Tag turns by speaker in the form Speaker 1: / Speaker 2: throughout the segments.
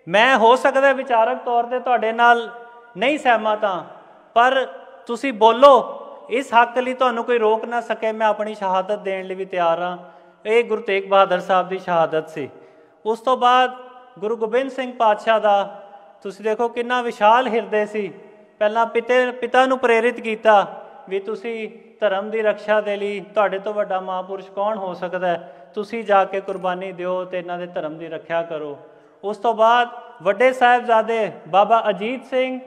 Speaker 1: मैं हो सकता विचारक तौर पर तुहाडे नाल नहीं सहमत हाँ, पर तुसी बोलो, इस हक लिए तुहानू कोई रोक ना सके। मैं अपनी शहादत देने लिए भी तैयार हाँ। ये गुरु तेग बहादुर साहब की शहादत सी। उस तो बाद गुरु गोबिंद सिंह पातशाह का तुसी देखो कितना विशाल हिरदे सी। पहला पिता नू प्रेरित किया भी तुसी धर्म की रक्षा के लिए तुहाडे तो वड्डा महापुरुष कौन हो सकता है, तुसी जाके कुर्बानी दिओ ते इन्हां दे धर्म की रक्षा करो। उस तो बाद वड्डे साहिबजादे बाबा अजीत सिंह,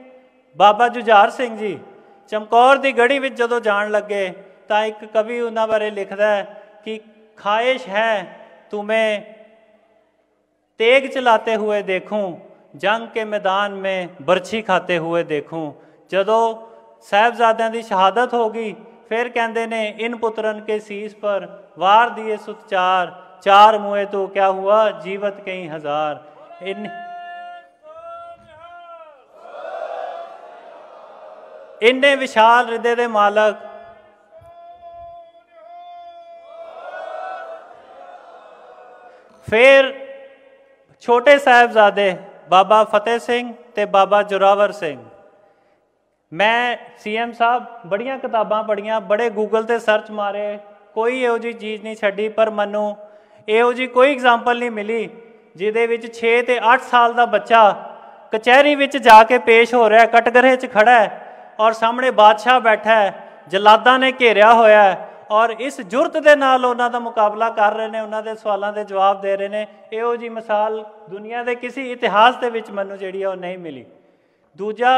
Speaker 1: बाबा जुझार सिंह जी चमकौर की गढ़ी में जदों जान लगे तो एक कवि उन्होंने बारे लिखता है कि ख्वाहिश है तुम्हें तेग चलाते हुए देखूं, जंग के मैदान में बरछी खाते हुए देखूं। जदों साहिबजादियां की शहादत होगी फिर कहते ने इन पुत्रन के शीस पर वार दिए सुत चार, चार मुए तो क्या हुआ जीवत कई हजार। इन्ने विशाल हृदय के मालक फिर छोटे साहिबजादे बाबा फतेह सिंह ते बाबा जोरावर सिंह। मैं CM साहब बड़ियां किताबां पढ़ियां, बड़े गूगल ते सर्च मारे, कोई इहो जी चीज़ नहीं छड्डी, पर मैनू इहो जी कोई एग्जाम्पल नहीं मिली जिहदे विच 6 ते 8 साल का बच्चा कचहरी विच जाके पेश हो रहा है, कटघरे च खड़ा है और सामने बादशाह बैठा है, जलादा ने घेरिया होया है और इस जुरत के नाल उन्हां दा मुकाबला कर रहे हैं, उन्हां दे सवालों के जवाब दे रहे हैं। इहो जी मिसाल दुनिया के किसी इतिहास के विच मैनू जिहड़ी है नहीं मिली। दूजा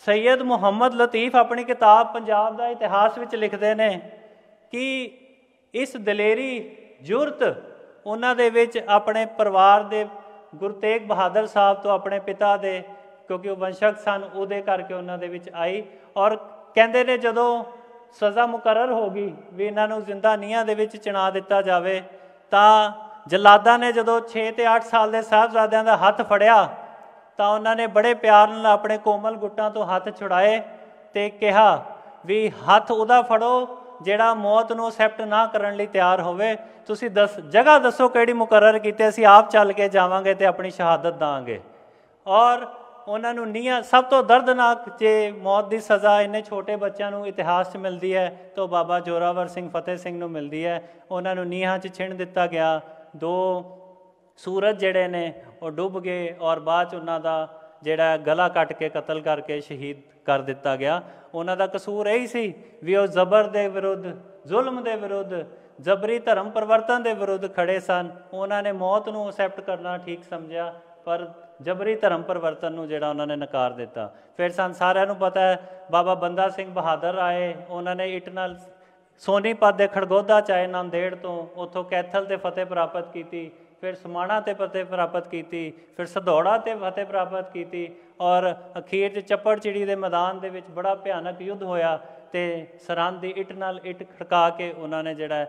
Speaker 1: सैयद मुहम्मद लतीफ़ अपनी किताब पंजाब का इतिहास विच लिखते हैं कि इस दलेरी जुरत उन्हां दे विच अपने परिवार दे गुरु तेग बहादुर साहब तो अपने पिता दे, क्योंकि वह वंशक सन, उहदे करके उन्हां दे विच आई। और कहते ने जदों सज़ा मुकर्रर होगी भी इन्हां नूं जिंदा नीहां दे विच चिणा दिता जावे, तां जलादा ने जदों 6 ते 8 साल के साहबजादियां दा हथ फड़िया तो उन्होंने बड़े प्यार नाल अपने कोमल गुट्टां तो हथ छुड़ाए ते कहा भी हथ उहदा फड़ो जिहड़ा मौत नूं एक्सैप्ट ना करन लई तैयार होवे। तुसीं जगह दसो किहड़ी मुकर्रर कीती, असीं आप चल के जावांगे ते अपनी शहादत दांगे। और उन्होंने नीहां सब तो दर्दनाक जे मौत की सज़ा इन्ने छोटे बच्चों नूं इतिहास च मिलती है तो बाबा जोरावर सिंह फतेह सिंह नूं मिलती है। उन्होंने नीहां च छिण दिता गया, 2 सूरज जिहड़े ने वो डुब गए और बाद उन्हां दा जिहड़ा गला कट के कतल करके शहीद कर दिता गया। उन्हां दा कसूर यही सी भी वो जबर के विरुद्ध, जुल्म के विरुद्ध, जबरी धर्म परिवर्तन के विरुद्ध खड़े सन। उन्होंने मौत नूं एक्सैप्ट करना ठीक समझा, पर जबरी धर्म परिवर्तन नूं जिहड़ा उन्होंने नकार दिता। फिर सन सारिआं नूं पता है बाबा बंदा सिंह बहादुर आए, उन्होंने इट नाल सोनीपत के खड़गोदा च आए नांदेड़ तो, उत्थों कैथल ते फतेह प्राप्त की, फिर समाणा ते फतेह प्राप्त की, फिर सधौड़ा ते फतेह प्राप्त की और अखीर चप्पड़ चिड़ी के मैदान के बड़ा भयानक युद्ध होया ते सरहद की इट नाल इट खड़का के उन्होंने जिहड़ा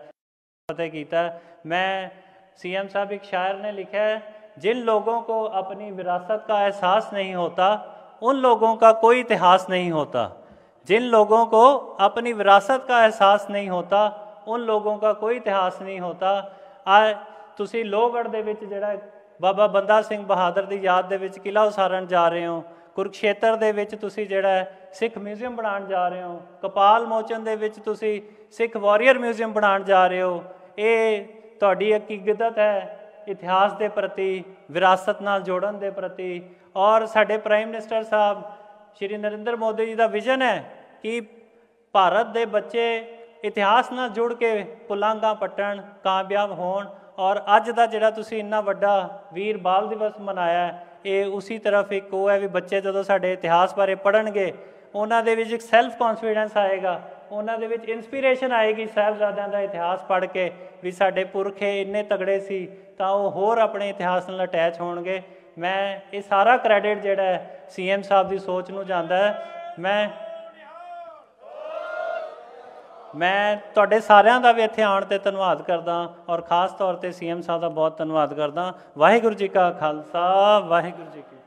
Speaker 1: फतेह किया। मैं CM साहब एक शायर ने लिखा है, जिन लोगों को अपनी विरासत का एहसास नहीं होता उन लोगों का कोई इतिहास नहीं होता। जिन लोगों को अपनी विरासत का एहसास नहीं होता उन लोगों का कोई इतिहास नहीं होता। तुसी लोहगढ़ दे विच जिहड़ा बाबा बंदा सिंह बहादुर की याद दे विच किला उसारण जा रहे हो, कुरुक्षेत्र दे विच तुसी जिहड़ा सिख म्यूजियम बनाउण जा रहे हो, कपाल मोचन दे विच तुसी सिख वॉरियर म्यूजियम बनाउण जा रहे हो। ये तुहाडी हकीकत है इतिहास के प्रति, विरासत नाल जोड़न के प्रति। और साडे प्राइम मिनिस्टर साहब श्री नरेंद्र मोदी जी का विजन है कि भारत के बच्चे इतिहास नाल जुड़ के पुलांगा पट्टण, कामयाब होण। और अज का जिहड़ा तुसी इन्ना वड्डा वीर बाल दिवस मनाया है, ये उसी तरफ एक वो है भी बच्चे जदों साडे इतिहास बारे पढ़नगे उन्हां दे विच एक सैल्फ कॉन्फिडेंस आएगा, उन्हां दे विच इंस्पीरेशन आएगी साहिबजादियां दा इतिहास पढ़ के भी साडे पुरखे इन्ने तगड़े सी, तां वो होर अपने इतिहास नाल अटैच होणगे। मैं ये सारा क्रैडिट जिहड़ा है CM साहब की सोच नूं जांदा है। मैं तुहाडे सारिਆਂ ਦਾ भी इत्थे आउण ते धन्नवाद करदा और खास तौर पर CM साहब का बहुत धन्नवाद करदा। वाहिगुरू जी का खालसा, वाहिगुरू जी की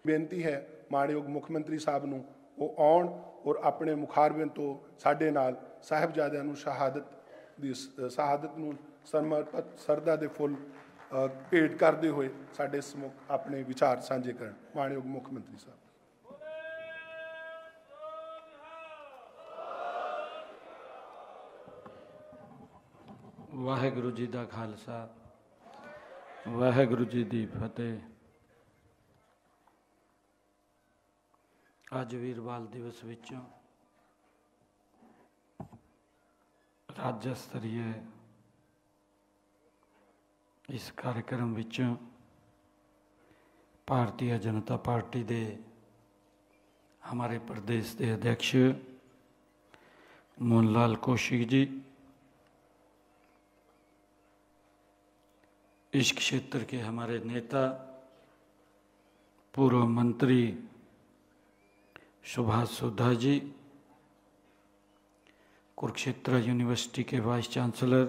Speaker 2: बेनती है मानयोग मुख मंत्री साहब नूं वो आउण और अपने मुखारबिन तो साडे नाल साहिबजादियां नूं शहादत नूं समर्पित सरदा दे फुੱਲ ਭੇਟ ਕਰਦੇ ਹੋਏ ਸਾਡੇ ਸਮੁਖ ਆਪਣੇ ਵਿਚਾਰ ਸਾਂਝੇ ਕਰਨ। ਮਾਣਯੋਗ ਮੁੱਖ ਮੰਤਰੀ ਸਾਹਿਬ।
Speaker 3: ਵਾਹਿਗੁਰੂ ਜੀ ਦਾ ਖਾਲਸਾ, ਵਾਹਿਗੁਰੂ ਜੀ ਦੀ ਫਤਿਹ। ਅੱਜ ਵੀਰਵਾਲ ਦਿਵਸ ਵਿੱਚੋਂ ਰਾਜ ਸਤਰੀय इस कार्यक्रम विचों भारतीय जनता पार्टी के हमारे प्रदेश के अध्यक्ष मोहनलाल कौशिक जी, इस क्षेत्र के हमारे नेता पूर्व मंत्री सुभाष सोधा जी, कुरुक्षेत्र यूनिवर्सिटी के वाइस चांसलर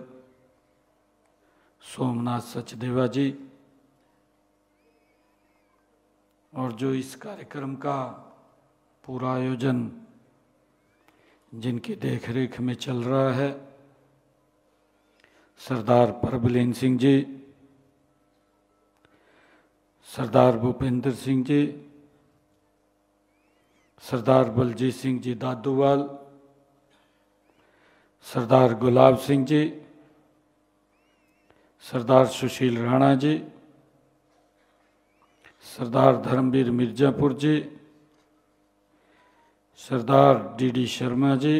Speaker 3: सोमनाथ सचदेवा जी, और जो इस कार्यक्रम का पूरा आयोजन जिनकी देखरेख में चल रहा है, सरदार परबलीन सिंह जी, सरदार भूपेंद्र सिंह जी, सरदार बलजीत सिंह जी दादूवाल, सरदार गुलाब सिंह जी, सरदार सुशील राणा जी, सरदार धर्मवीर मिर्जापुर जी, सरदार डी शर्मा जी,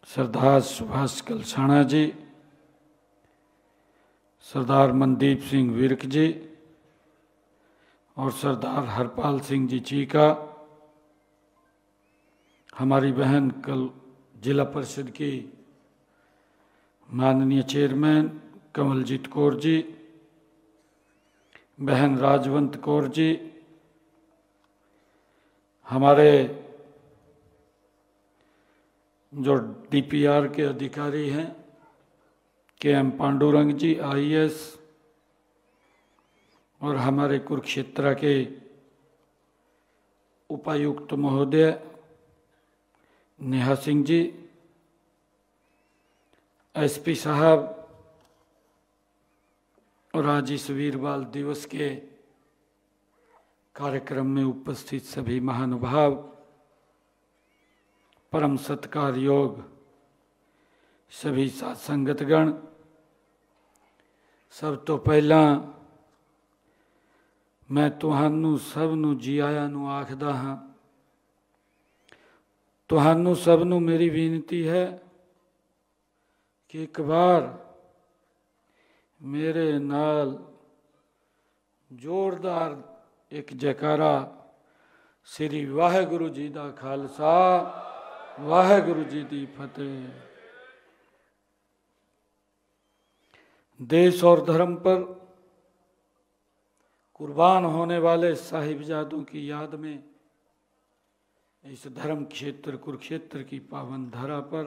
Speaker 3: सरदार सुभाष कलसाणा जी, सरदार मनदीप सिंह विर्क जी और सरदार हरपाल सिंह जी चीका, हमारी बहन कल जिला परिषद की माननीय चेयरमैन कमलजीत कौर जी, बहन राजवंत कौर जी, हमारे जो डीपीआर के अधिकारी हैं के.एम. पांडुरंग जी आईएएस, और हमारे कुरुक्षेत्र के उपायुक्त महोदय नेहा सिंह जी, एसपी साहब, और आज इस वीरवाल दिवस के कार्यक्रम में उपस्थित सभी महानुभाव, परम सत्कार योग सभी साथ संगतगण, सब तो पहला मैं तुहानू सबनू जी आया नू आखदा हाँ। तुहानू सबनू मेरी बेनती है कि एक बार मेरे नाल जोरदार एक जयकारा श्री वाहेगुरु जी दा खालसा, वाहेगुरु जी दी फतेह। देश और धर्म पर कुर्बान होने वाले साहिबजादों की याद में इस धर्म क्षेत्र कुरुक्षेत्र की पावन धरा पर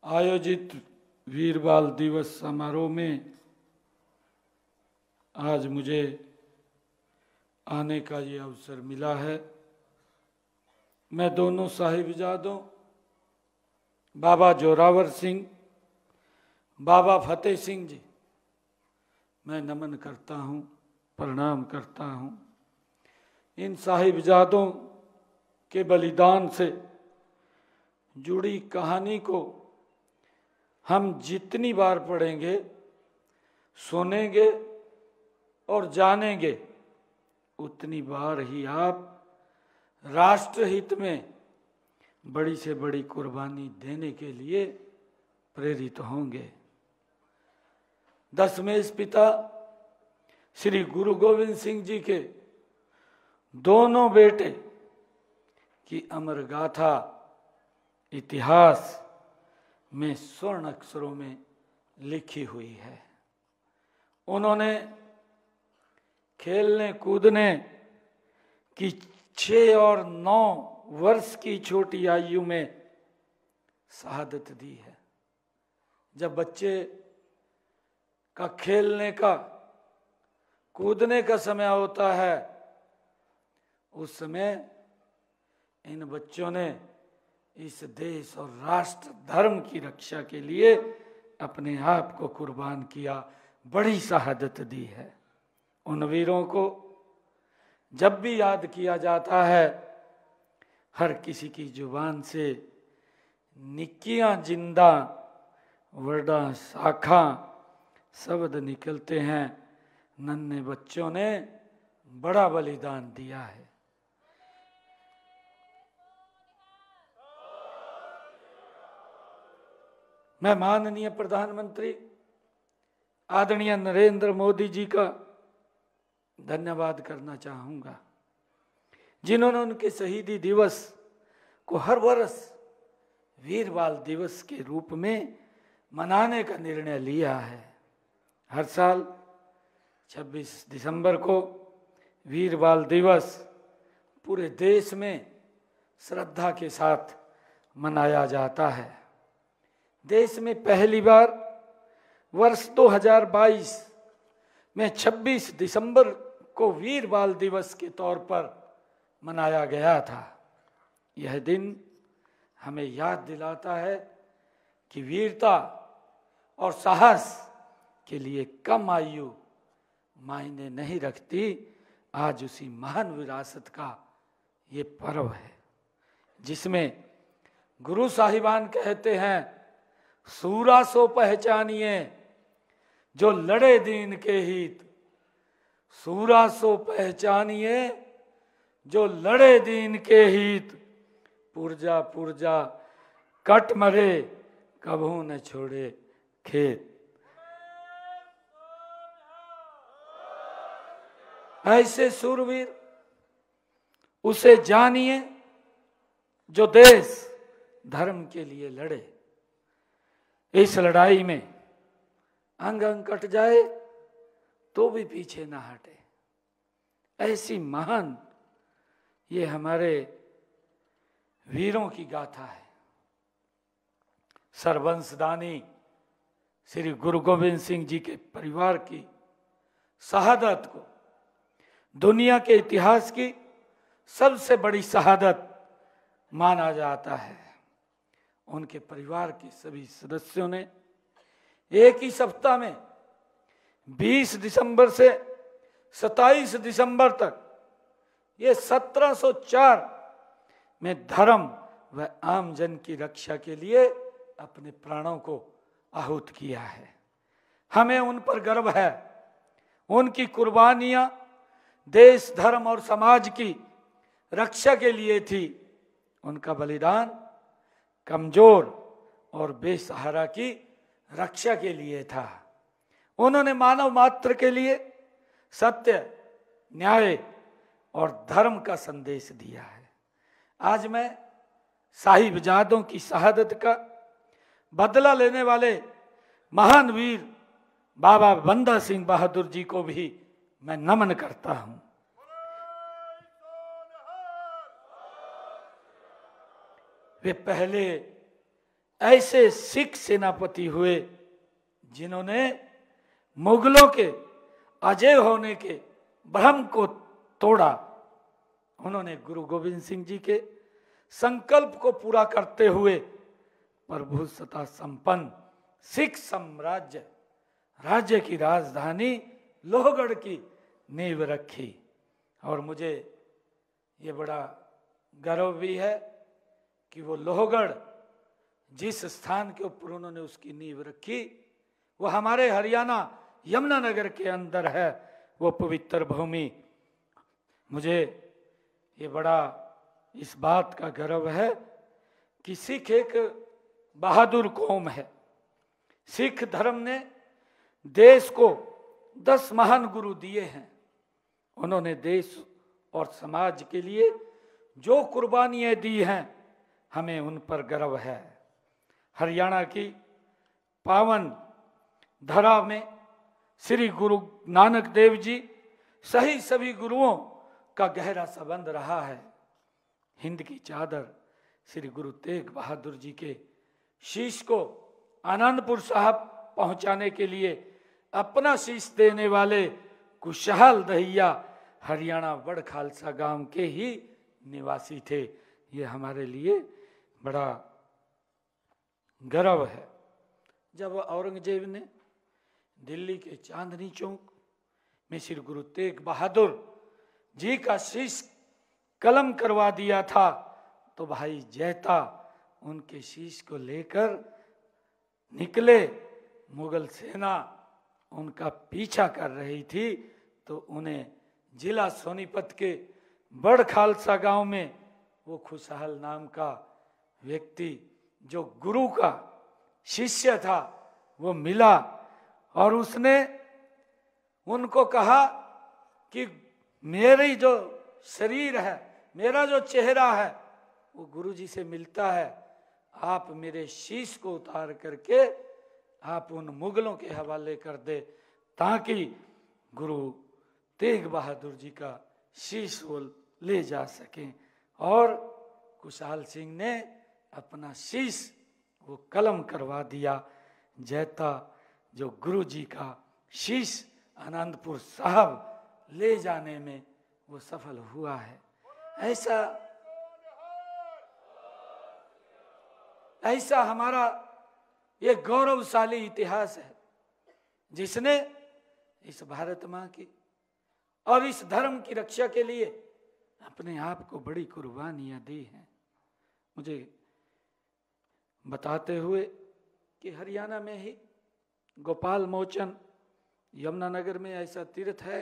Speaker 3: आयोजित वीरवाल दिवस समारोह में आज मुझे आने का ये अवसर मिला है। मैं दोनों साहिबजादों बाबा जोरावर सिंह, बाबा फतेह सिंह जी, मैं नमन करता हूँ, प्रणाम करता हूँ। इन साहिबजादों के बलिदान से जुड़ी कहानी को हम जितनी बार पढ़ेंगे, सुनेंगे और जानेंगे, उतनी बार ही आप राष्ट्रहित में बड़ी से बड़ी कुर्बानी देने के लिए प्रेरित होंगे। दशमेश पिता श्री गुरु गोविंद सिंह जी के दोनों बेटे की अमर गाथा इतिहास में स्वर्ण अक्षरों में लिखी हुई है। उन्होंने खेलने कूदने की 6 और 9 वर्ष की छोटी आयु में शहादत दी है। जब बच्चे का खेलने का कूदने का समय होता है, उस समय इन बच्चों ने इस देश और राष्ट्र धर्म की रक्षा के लिए अपने आप को कुर्बान किया, बड़ी शहादत दी है। उन वीरों को जब भी याद किया जाता है, हर किसी की जुबान से निकियां जिंदा वर्डा शाखा शब्द निकलते हैं। नन्हे बच्चों ने बड़ा बलिदान दिया है। मैं माननीय प्रधानमंत्री आदरणीय नरेंद्र मोदी जी का धन्यवाद करना चाहूंगा, जिन्होंने उनके शहीदी दिवस को हर वर्ष वीर बाल दिवस के रूप में मनाने का निर्णय लिया है। हर साल 26 दिसंबर को वीर बाल दिवस पूरे देश में श्रद्धा के साथ मनाया जाता है। देश में पहली बार वर्ष 2022 में 26 दिसंबर को वीर बाल दिवस के तौर पर मनाया गया था। यह दिन हमें याद दिलाता है कि वीरता और साहस के लिए कम आयु मायने नहीं रखती। आज उसी महान विरासत का ये पर्व है, जिसमें गुरु साहिबान कहते हैं, सूरा सो पहचानिए जो लड़े दीन के हित, सूरा सो पहचानिए जो लड़े दीन के हित, पुरजा पुरजा कट मरे कभू न छोड़े खेत। ऐसे सूरवीर उसे जानिए जो देश धर्म के लिए लड़े। इस लड़ाई में अंग अंग कट जाए तो भी पीछे ना हटे। ऐसी महान ये हमारे वीरों की गाथा है। सरवंशदानी श्री गुरु गोविंद सिंह जी के परिवार की शहादत को दुनिया के इतिहास की सबसे बड़ी शहादत माना जाता है। उनके परिवार के सभी सदस्यों ने एक ही सप्ताह में 20 दिसंबर से 27 दिसंबर तक ये 1704 में धर्म व आम जन की रक्षा के लिए अपने प्राणों को आहूत किया है। हमें उन पर गर्व है। उनकी कुर्बानियां देश, धर्म और समाज की रक्षा के लिए थी। उनका बलिदान कमजोर और बेसहारा की रक्षा के लिए था। उन्होंने मानव मात्र के लिए सत्य, न्याय और धर्म का संदेश दिया है। आज मैं साहिबजादों की शहादत का बदला लेने वाले महान वीर बाबा बंदा सिंह बहादुर जी को भी मैं नमन करता हूं। वे पहले ऐसे सिख सेनापति हुए जिन्होंने मुगलों के अजय होने के भ्रम को तोड़ा। उन्होंने गुरु गोविंद सिंह जी के संकल्प को पूरा करते हुए प्रभुसत्ता संपन्न सिख साम्राज्य राज्य की राजधानी लोहगढ़ की नींव रखी। और मुझे ये बड़ा गर्व भी है कि वो लोहगढ़ जिस स्थान के ऊपर उन्होंने उसकी नींव रखी वो हमारे हरियाणा यमुनानगर के अंदर है। वो पवित्र भूमि, मुझे ये बड़ा इस बात का गर्व है कि सिख एक बहादुर कौम है। सिख धर्म ने देश को 10 महान गुरु दिए हैं। उन्होंने देश और समाज के लिए जो कुर्बानियां दी हैं, हमें उन पर गर्व है। हरियाणा की पावन धरा में श्री गुरु नानक देव जी सही सभी गुरुओं का गहरा संबंध रहा है। हिंद की चादर श्री गुरु तेग बहादुर जी के शीश को आनंदपुर साहब पहुंचाने के लिए अपना शीश देने वाले कुशहाल दहिया हरियाणा बड़ खालसा गांव के ही निवासी थे। ये हमारे लिए बड़ा गर्व है। जब औरंगजेब ने दिल्ली के चांदनी चौक में श्री गुरु तेग बहादुर जी का शीश कलम करवा दिया था, तो भाई जैता उनके शीश को लेकर निकले। मुगल सेना उनका पीछा कर रही थी, तो उन्हें जिला सोनीपत के बड़ खालसा गांव में वो खुशहाल नाम का व्यक्ति जो गुरु का शिष्य था वो मिला, और उसने उनको कहा कि मेरी जो शरीर है, मेरा जो चेहरा है वो गुरु जी से मिलता है, आप मेरे शीश को उतार करके आप उन मुगलों के हवाले कर दे, ताकि गुरु तेग बहादुर जी का शीश वो ले जा सकें। और खुशहाल सिंह ने अपना शीश वो कलम करवा दिया। जैता जो गुरु जी का शीश आनंदपुर साहब ले जाने में वो सफल हुआ है। ऐसा हमारा ये गौरवशाली इतिहास है, जिसने इस भारत माँ की और इस धर्म की रक्षा के लिए अपने आप को बड़ी कुर्बानियां दी हैं। मुझे बताते हुए कि हरियाणा में ही गोपाल मोचन यमुनानगर में ऐसा तीर्थ है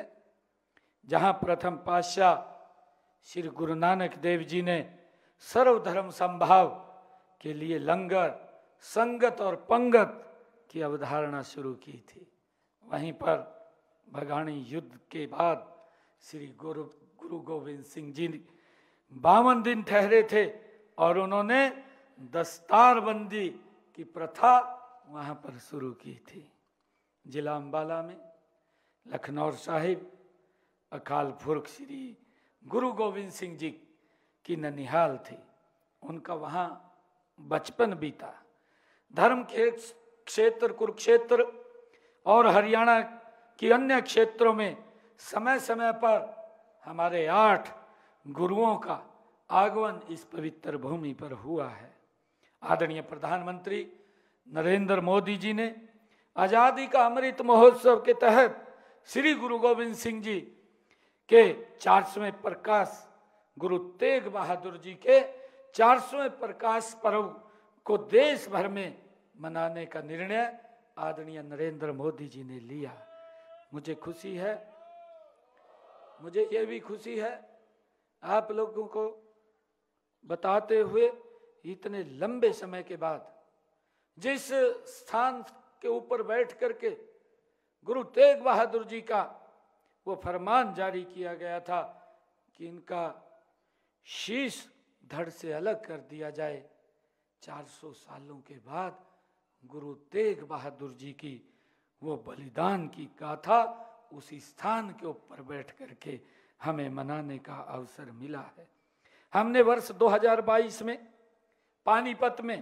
Speaker 3: जहां प्रथम पातशाह श्री गुरु नानक देव जी ने सर्वधर्म संभाव के लिए लंगर, संगत और पंगत की अवधारणा शुरू की थी। वहीं पर बघाणी युद्ध के बाद श्री गुरु गोविंद सिंह जी 52 दिन ठहरे थे और उन्होंने दस्तारबंदी की प्रथा वहां पर शुरू की थी। जिला अंबाला में लखनौर साहिब अकाल पुरख श्री गुरु गोविंद सिंह जी की ननिहाल थी, उनका वहां बचपन बीता। धर्म के क्षेत्र कुरुक्षेत्र और हरियाणा की अन्य क्षेत्रों में समय समय पर हमारे 8 गुरुओं का आगमन इस पवित्र भूमि पर हुआ है। आदरणीय प्रधानमंत्री नरेंद्र मोदी जी ने आजादी का अमृत महोत्सव के तहत श्री गुरु गोविंद सिंह जी के 400वें प्रकाश, गुरु तेग बहादुर जी के 400वें प्रकाश पर्व को देश भर में मनाने का निर्णय आदरणीय नरेंद्र मोदी जी ने लिया। मुझे खुशी है, मुझे ये भी खुशी है आप लोगों को बताते हुए इतने लंबे समय के बाद जिस स्थान के ऊपर बैठ करके गुरु तेग बहादुर जी का वो फरमान जारी किया गया था कि इनका शीश धड़ से अलग कर दिया जाए, 400 सालों के बाद गुरु तेग बहादुर जी की वो बलिदान की गाथा उसी स्थान के ऊपर बैठ करके हमें मनाने का अवसर मिला है। हमने वर्ष 2022 में पानीपत में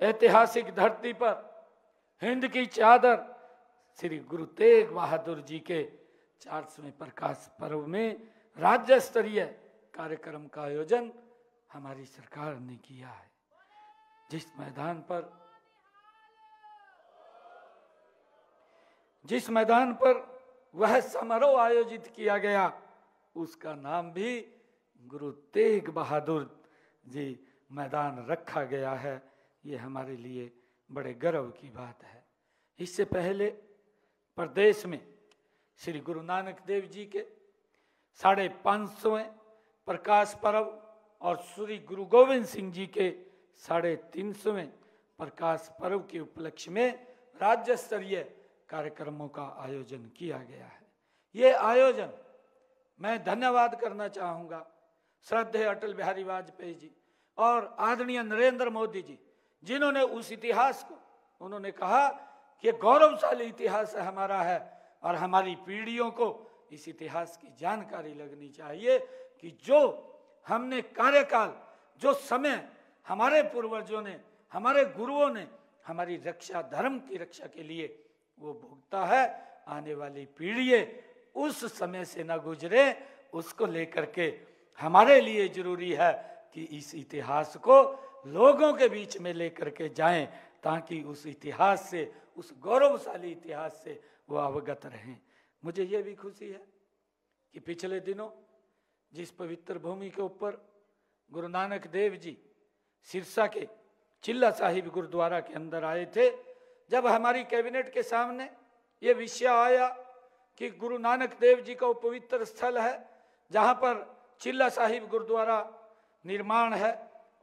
Speaker 3: ऐतिहासिक धरती पर हिंद की चादर श्री गुरु तेग बहादुर जी के 400वें प्रकाश पर्व में राज्य स्तरीय कार्यक्रम का आयोजन हमारी सरकार ने किया है। जिस मैदान पर वह समारोह आयोजित किया गया उसका नाम भी गुरु तेग बहादुर जी मैदान रखा गया है। ये हमारे लिए बड़े गर्व की बात है। इससे पहले प्रदेश में श्री गुरु नानक देव जी के 550वें प्रकाश पर्व और श्री गुरु गोविंद सिंह जी के 350वें प्रकाश पर्व के उपलक्ष्य में राज्य स्तरीय कार्यक्रमों का आयोजन किया गया है। ये आयोजन मैं धन्यवाद करना चाहूँगा श्रद्धेय अटल बिहारी वाजपेयी जी और आदरणीय नरेंद्र मोदी जी, जिन्होंने उस इतिहास को उन्होंने कहा कि गौरवशाली इतिहास हमारा है और हमारी पीढ़ियों को इस इतिहास की जानकारी लगनी चाहिए कि जो हमने कार्यकाल, जो समय हमारे पूर्वजों ने, हमारे गुरुओं ने हमारी रक्षा, धर्म की रक्षा के लिए वो भुगता है, आने वाली पीढ़ियां उस समय से न गुजरे, उसको लेकर के हमारे लिए जरूरी है कि इस इतिहास को लोगों के बीच में लेकर के जाएं ताकि उस इतिहास से, उस गौरवशाली इतिहास से वो अवगत रहें। मुझे ये भी खुशी है कि पिछले दिनों जिस पवित्र भूमि के ऊपर गुरु नानक देव जी सिरसा के चिल्ला साहिब गुरुद्वारा के अंदर आए थे, जब हमारी कैबिनेट के सामने ये विषय आया कि गुरु नानक देव जी का वो पवित्र स्थल है जहाँ पर चिल्ला साहिब गुरुद्वारा निर्माण है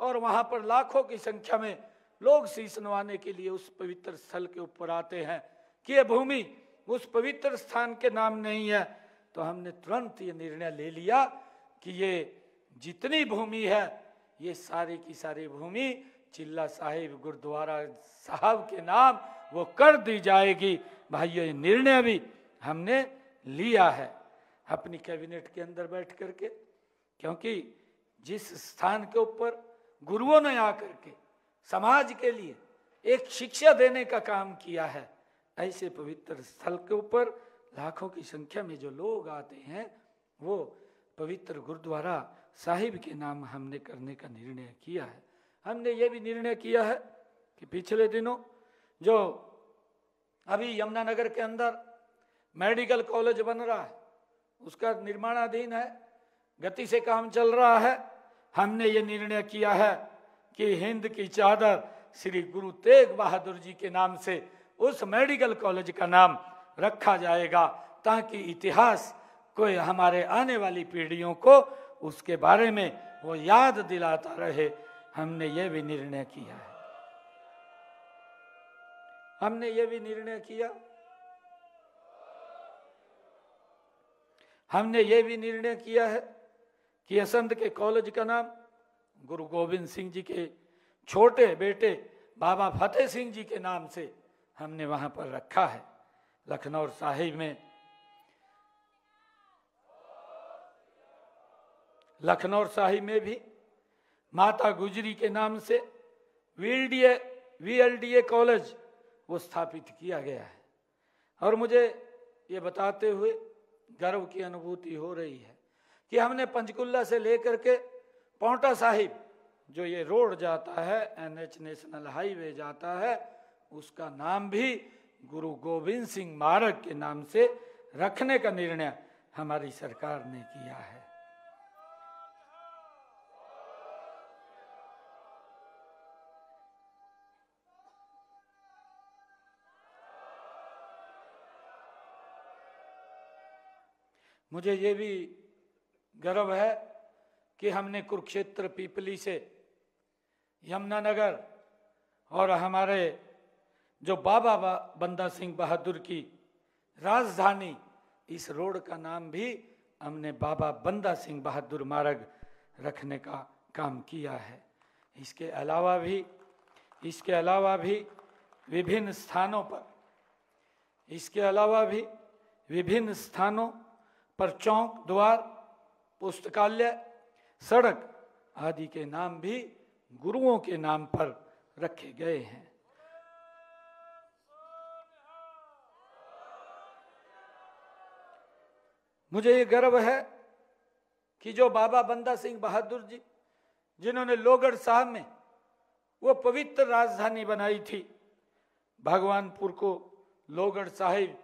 Speaker 3: और वहाँ पर लाखों की संख्या में लोग शीश नवाने के लिए उस पवित्र स्थल के ऊपर आते हैं कि ये भूमि उस पवित्र स्थान के नाम नहीं है, तो हमने तुरंत ये निर्णय ले लिया कि ये जितनी भूमि है ये सारी की सारी भूमि चिल्ला साहिब गुरुद्वारा साहब के नाम वो कर दी जाएगी। भाइयों, ये निर्णय भी हमने लिया है अपनी कैबिनेट के अंदर बैठ करके, क्योंकि जिस स्थान के ऊपर गुरुओं ने आकर के समाज के लिए एक शिक्षा देने का काम किया है, ऐसे पवित्र स्थल के ऊपर लाखों की संख्या में जो लोग आते हैं वो पवित्र गुरुद्वारा साहिब के नाम हमने करने का निर्णय किया है। हमने ये भी निर्णय किया है कि पिछले दिनों जो अभी यमुनानगर के अंदर मेडिकल कॉलेज बन रहा है उसका निर्माणाधीन है, गति से काम चल रहा है। हमने ये निर्णय किया है कि हिंद की चादर श्री गुरु तेग बहादुर जी के नाम से उस मेडिकल कॉलेज का नाम रखा जाएगा, ताकि इतिहास को हमारे आने वाली पीढ़ियों को उसके बारे में वो याद दिलाता रहे। हमने ये भी निर्णय किया है। हमने ये भी निर्णय किया है कि असंध के कॉलेज का नाम गुरु गोविंद सिंह जी के छोटे बेटे बाबा फतेह सिंह जी के नाम से हमने वहां पर रखा है। लखनऊ साहिब में भी माता गुजरी के नाम से VLDA कॉलेज वो स्थापित किया गया है। और मुझे ये बताते हुए गर्व की अनुभूति हो रही है कि हमने पंचकुला से लेकर के पौंटा साहिब जो ये रोड जाता है, NH नेशनल हाईवे जाता है, उसका नाम भी गुरु गोविंद सिंह मार्ग के नाम से रखने का निर्णय हमारी सरकार ने किया है। मुझे ये भी गर्व है कि हमने कुरुक्षेत्र पीपली से यमुनानगर और हमारे जो बाबा बंदा सिंह बहादुर की राजधानी, इस रोड का नाम भी हमने बाबा बंदा सिंह बहादुर मार्ग रखने का काम किया है। इसके अलावा भी विभिन्न स्थानों पर चौक, द्वार, पुस्तकालय, सड़क आदि के नाम भी गुरुओं के नाम पर रखे गए हैं। मुझे ये गर्व है कि जो बाबा बंदा सिंह बहादुर जी जिन्होंने लोहगढ़ साहब में वो पवित्र राजधानी बनाई थी, भगवानपुर को लोहगढ़ साहिब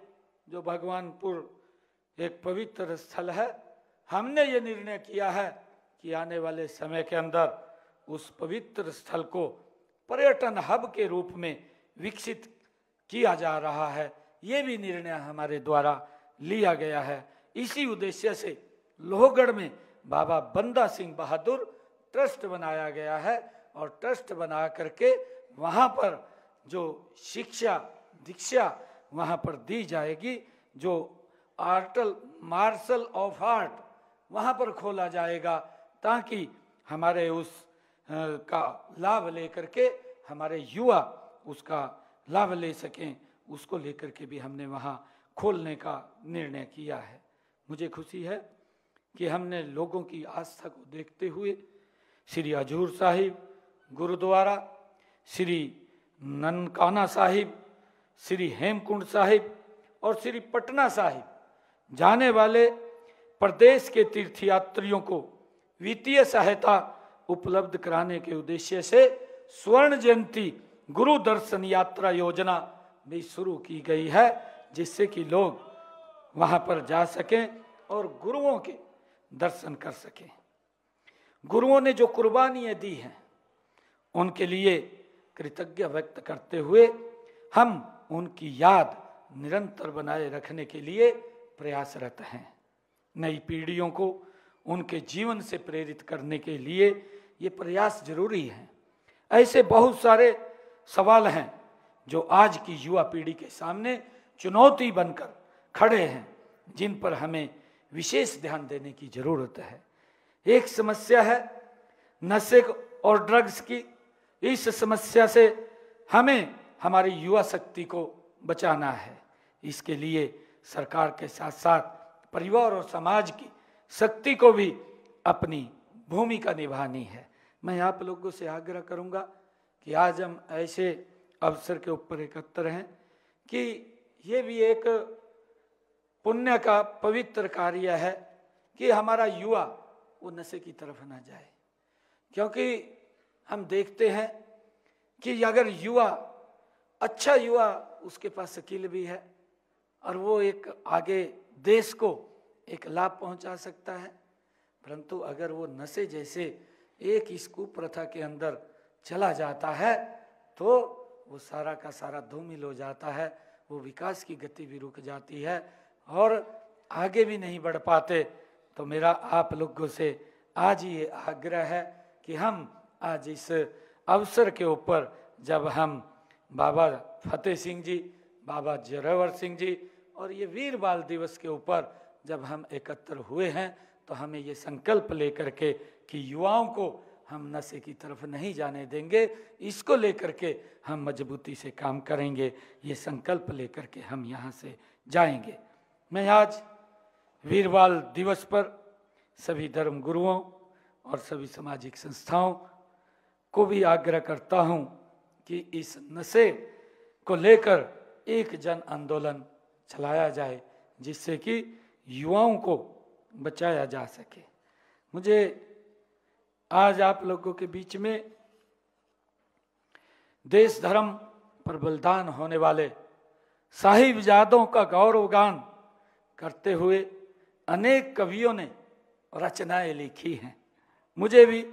Speaker 3: जो भगवानपुर एक पवित्र स्थल है, हमने ये निर्णय किया है कि आने वाले समय के अंदर उस पवित्र स्थल को पर्यटन हब के रूप में विकसित किया जा रहा है। ये भी निर्णय हमारे द्वारा लिया गया है। इसी उद्देश्य से लोहगढ़ में बाबा बंदा सिंह बहादुर ट्रस्ट बनाया गया है और ट्रस्ट बना करके वहाँ पर जो शिक्षा दीक्षा वहाँ पर दी जाएगी, जो मार्शल ऑफ आर्ट वहाँ पर खोला जाएगा, ताकि हमारे उस का लाभ लेकर के हमारे युवा उसका लाभ ले सकें। उसको लेकर के भी हमने वहाँ खोलने का निर्णय किया है। मुझे खुशी है कि हमने लोगों की आस्था को देखते हुए श्री हजूर साहिब गुरुद्वारा, श्री ननकाना साहिब, श्री हेमकुंड साहिब और श्री पटना साहिब जाने वाले प्रदेश के तीर्थयात्रियों को वित्तीय सहायता उपलब्ध कराने के उद्देश्य से स्वर्ण जयंती गुरु दर्शन यात्रा योजना भी शुरू की गई है, जिससे कि लोग वहां पर जा सकें और गुरुओं के दर्शन कर सकें। गुरुओं ने जो कुर्बानियां दी हैं उनके लिए कृतज्ञ व्यक्त करते हुए हम उनकी याद निरंतर बनाए रखने के लिए प्रयासरत हैं। नई पीढ़ियों को उनके जीवन से प्रेरित करने के लिए ये प्रयास जरूरी है। ऐसे बहुत सारे सवाल हैं जो आज की युवा पीढ़ी के सामने चुनौती बनकर खड़े हैं, जिन पर हमें विशेष ध्यान देने की जरूरत है। एक समस्या है नशे और ड्रग्स की। इस समस्या से हमें हमारी युवा शक्ति को बचाना है। इसके लिए सरकार के साथ साथ परिवार और समाज की शक्ति को भी अपनी भूमिका निभानी है। मैं आप लोगों से आग्रह करूंगा कि आज हम ऐसे अवसर के ऊपर एकत्र हैं कि ये भी एक पुण्य का पवित्र कार्य है कि हमारा युवा वो नशे की तरफ ना जाए, क्योंकि हम देखते हैं कि अगर युवा अच्छा युवा उसके पास स्किल भी है और वो एक आगे देश को एक लाभ पहुंचा सकता है, परंतु अगर वो नशे जैसे एक इस कुप्रथा के अंदर चला जाता है तो वो सारा का सारा धूमिल हो जाता है, वो विकास की गति भी रुक जाती है और आगे भी नहीं बढ़ पाते। तो मेरा आप लोगों से आज ये आग्रह है कि हम आज इस अवसर के ऊपर जब हम बाबा फतेह सिंह जी, बाबा जोरावर सिंह जी और ये वीर बाल दिवस के ऊपर जब हम एकत्र हुए हैं तो हमें ये संकल्प लेकर के कि युवाओं को हम नशे की तरफ नहीं जाने देंगे, इसको लेकर के हम मजबूती से काम करेंगे। ये संकल्प लेकर के हम यहाँ से जाएंगे। मैं आज वीर बाल दिवस पर सभी धर्म गुरुओं और सभी सामाजिक संस्थाओं को भी आग्रह करता हूँ कि इस नशे को लेकर एक जन आंदोलन चलाया जाए, जिससे कि युवाओं को बचाया जा सके। मुझे आज आप लोगों के बीच में देश धर्म पर बलिदान होने वाले साहिबजादों का गौरवगान करते हुए अनेक कवियों ने रचनाएं लिखी हैं। मुझे भी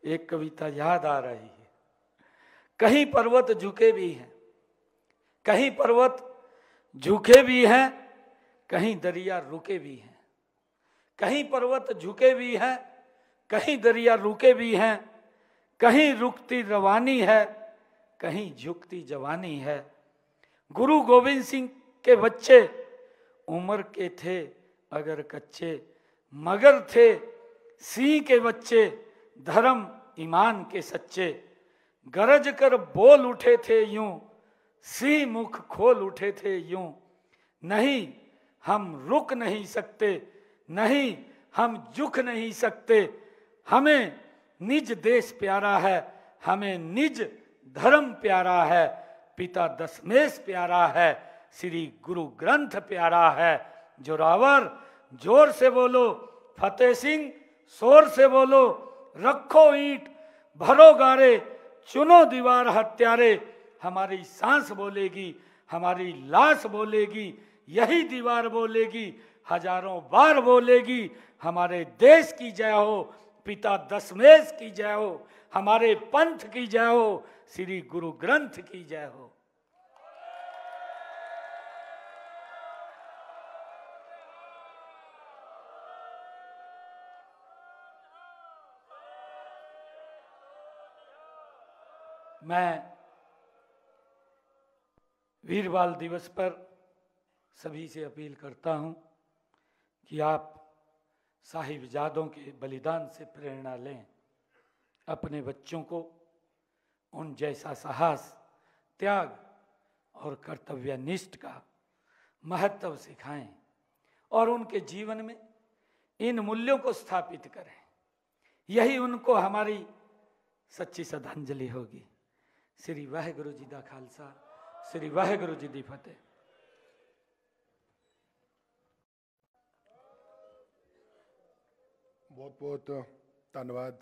Speaker 3: एक कविता याद आ रही है। कहीं पर्वत झुके भी हैं, कहीं पर्वत झुके भी हैं, कहीं दरिया रुके भी हैं। कहीं पर्वत झुके भी हैं, कहीं दरिया रुके भी हैं, कहीं रुकती रवानी है, कहीं झुकती जवानी है। गुरु गोविंद सिंह के बच्चे उम्र के थे अगर कच्चे, मगर थे सिंह के बच्चे धर्म ईमान के सच्चे। गरज कर बोल उठे थे यूं, सिंह मुख खोल उठे थे यूं। नहीं हम रुक नहीं सकते, नहीं हम झुक नहीं सकते। हमें निज देश प्यारा है, हमें निज धर्म प्यारा है। पिता दशमेश प्यारा है, श्री गुरु ग्रंथ प्यारा है। जोरावर जोर से बोलो, फतेह सिंह शोर से बोलो। रखो ईंट भरो गारे, चुनो दीवार हत्यारे। हमारी सांस बोलेगी, हमारी लाश बोलेगी, यही दीवार बोलेगी, हजारों बार बोलेगी। हमारे देश की जय हो, पिता दशमेश की जय हो, हमारे पंथ की जय हो, श्री गुरु ग्रंथ की जय हो। मैं वीर बाल दिवस पर सभी से अपील करता हूं कि आप साहिबजादों के बलिदान से प्रेरणा लें। अपने बच्चों को उन जैसा साहस, त्याग और कर्तव्यनिष्ठ का महत्व सिखाएं और उनके जीवन में इन मूल्यों को स्थापित करें। यही उनको हमारी सच्ची श्रद्धांजलि होगी। श्री वाहेगुरु जी दा खालसा, श्री वाहेगुरु जी दी फतेह।
Speaker 2: बहुत बहुत धन्यवाद